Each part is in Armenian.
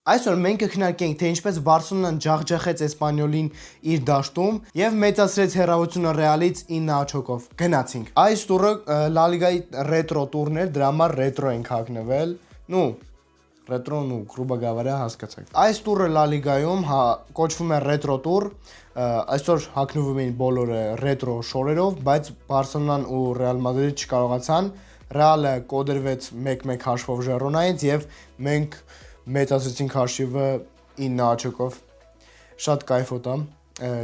Այսօր մենք կքննարկենք, թե ինչպես Բարսելոնան ջախջախեց Էսպանյոլին իր դաշտում եւ մեծացրեց հեռավորությունը Ռեալից 9 աչոկով։ Գնացինք։ Այս տուրը Լա Լիգայի ռետրո տուրն էր, դրա համար ռետրո ենք հագնվել։ Ռետրոն ու грубо говоря հասկացաք։ Այս տուրը Լա Լիգայում կոչվում է ռետրո տուր։ Այսօր հագնվում էին բոլորը ռետրո շորերով, բայց Բարսելոնան ու Ռեալ Մադրիդը չկարողացան։ Ռեալը կոդրվեց 1-1 հաշվով Ժիրոնայից եւ մենք մեծացրեցինք հաշիվը 9 աչոկով։ Շատ կայֆոտ է։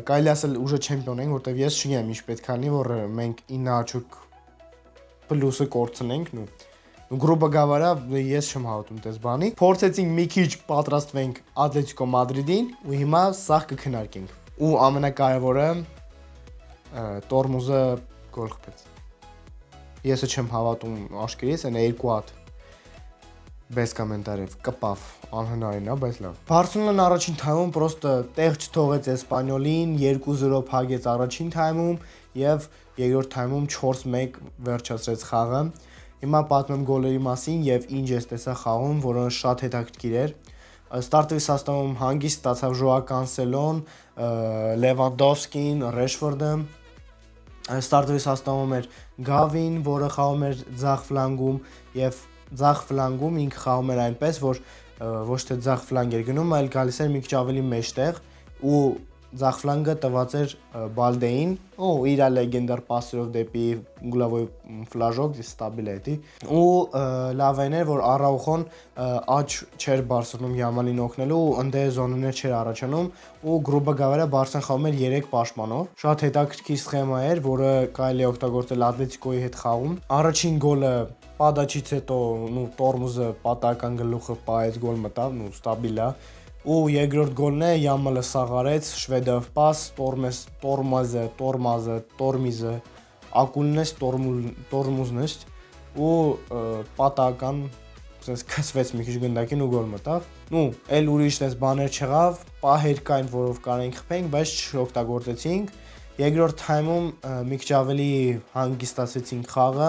Կարելի ասել ուժը չեմպիոն ենք, որտեվ ես չգիտեմ ինչ պետք է լինի, որ մենք 9 աչոկ պլյուսը կորցնենք, грубо говоря, ես չեմ հավատում դες բանի։ Փորձեցինք մի քիչ պատրաստվենք Ատլետիկո Մադրիդին ու հիմա սաղ կքննարկենք։ Ու ամենակարևորը Տորմուզը գոլ խփեց։ Ես չեմ հավատում աշկերտից, այն երկու հատ без կոմենտարիվ կպավ անհնարին է, բայց լավ։ Բարսելոնան առաջին թայմում պրոստը տեղ չթողեց Էսպանյոլին, 2-0 փագեց առաջին թայմում եւ երկրորդ թայմում 4-1 վերջացրեց խաղը։ Հիմա պատմեմ գոլերի մասին եւ ինչ ես տեսա խաղում, որը շատ հետաքրքիր էր։ Ստարտովի սաստավում հանգիստ ստացավ Ժոա Կանսելոն, Լևանդովսկին, Ռեշֆորդը։ Ստարտովի սաստավում էր Գավին, որը խաղում էր ձախ ֆլանգում եւ ձախ ֆլանգում ինքը խաղում էր այնպես, որ ոչ թե ձախ ֆլանգ էր գնում, այլ գալիս էր մի քիչ ավելի մեջտեղ ու ձախ ֆլանգը տված էր Բալդեին, իր լեգենդար պասերով դեպի ուգլովոյ ֆլաժոկ ստաբիլ է դի։ Ու լավն էր, որ Արաուխոն աճ չէր Բարսելոնում Յամալին օգնելու, ընդ զոնաներ չէր առաջանում ու грубо говоря Բարսան խաղում էր 3 պաշտպանով։ Շատ հետաքրքիր սխեմա էր, որը կարելի է օգտագործել Ատլետիկոյի հետ խաղում։ Առաջին գոլը Պադաչից հետո Տորմուզը պատահական գլուխը պահեց, գոլ մտավ, ստաբիլ է։ Ու երկրորդ գոլն է Յամալը սաղարեց, շվեդով պաս, Տորմիզը, ակուլնես, Տորմուզնես ու պատահական sense քսվեց մի քիչ գնդակին ու գոլ մտավ։ Էլ ուրիշ դες բաներ չեղավ, պահեր կային, որով կարենք խփենք, բայց չօգտագործեցինք։ Երկրորդ թայմում մի քիչ ավելի հանգստացեցինք խաղը,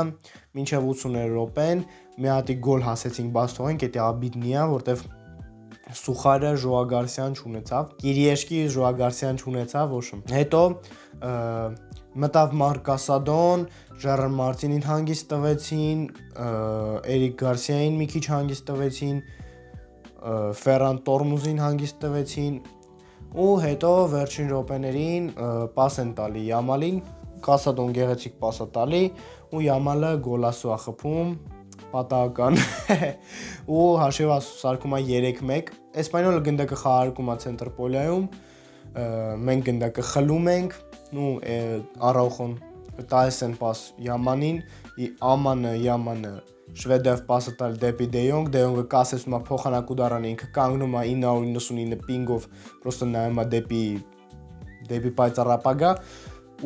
մինչև 80 րոպեն մի հատի գոլ հասեցինք, բաց թողենք, դա աբիդնի է, որտեվ Սուխարը Ժոա Գարսիան չունեցավ, Կիրիեշկի Ժոա Գարսիան չունեցավ, ոչմ։ Հետո մտավ Մարկասադոն, Ժերար Մարտինին հանգիստ տվեցին, Էրիկ Գարսիային մի քիչ հանգիստ տվեցին, Ֆերան Տորմուզին հանգիստ տվեցին ու հետո վերջին րոպեներին պաս են տալի Յամալին, Կասադոն գեղեցիկ պաս է տալի ու Յամալը գոլասու է խփում, պատահական ու հաշիվը սարքում է 3-1։ Էսպանյոլը գնդակը խաղարկում է ցենտրպոլիայում, մենք գնդակը խլում ենք, Արաուխոն տալիս են պաս Յամանին, Յամանը շվեդով պասը տալ դեպի Դեյոնգ, Դեյոնգը կասեցնում է փոխանակ ուդարան, ինքը կանգնում է 999 պինգով, պրոստը նայում է դեպի պայծառապագա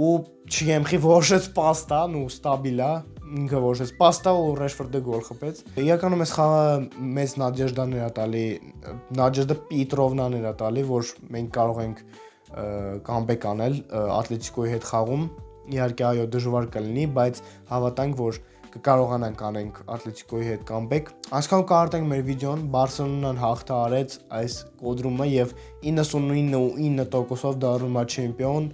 ու չգիտեմ խի որոշեց պաստա, ստաբիլ է, ինքը որոշեց պաստա ու Ռեշֆորդը գոլ խփեց։ Իրականում այս խաղը մեծ նադեժդաներ է տալի, Նադեժդա Պիտրովնաներ է տալի, որ մենք կարող ենք կամբեք անել Ատլետիկոյի հետ խաղում։ Իհարկե այո դժվար կլինի, բայց հավատանք, որ կկարողանանք անենք Ատլետիկոյի հետ կամբեք։ Այսքան կարդանք մեր վիդեոն, Բարսելոնան հաղթահարեց այս կոդրումը եւ 99.9%-ով դառնում է չեմպիոն։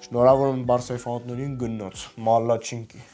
Շնորհավոր եմ Բարսայի ֆանատներին, գնաց, մալաչինկի։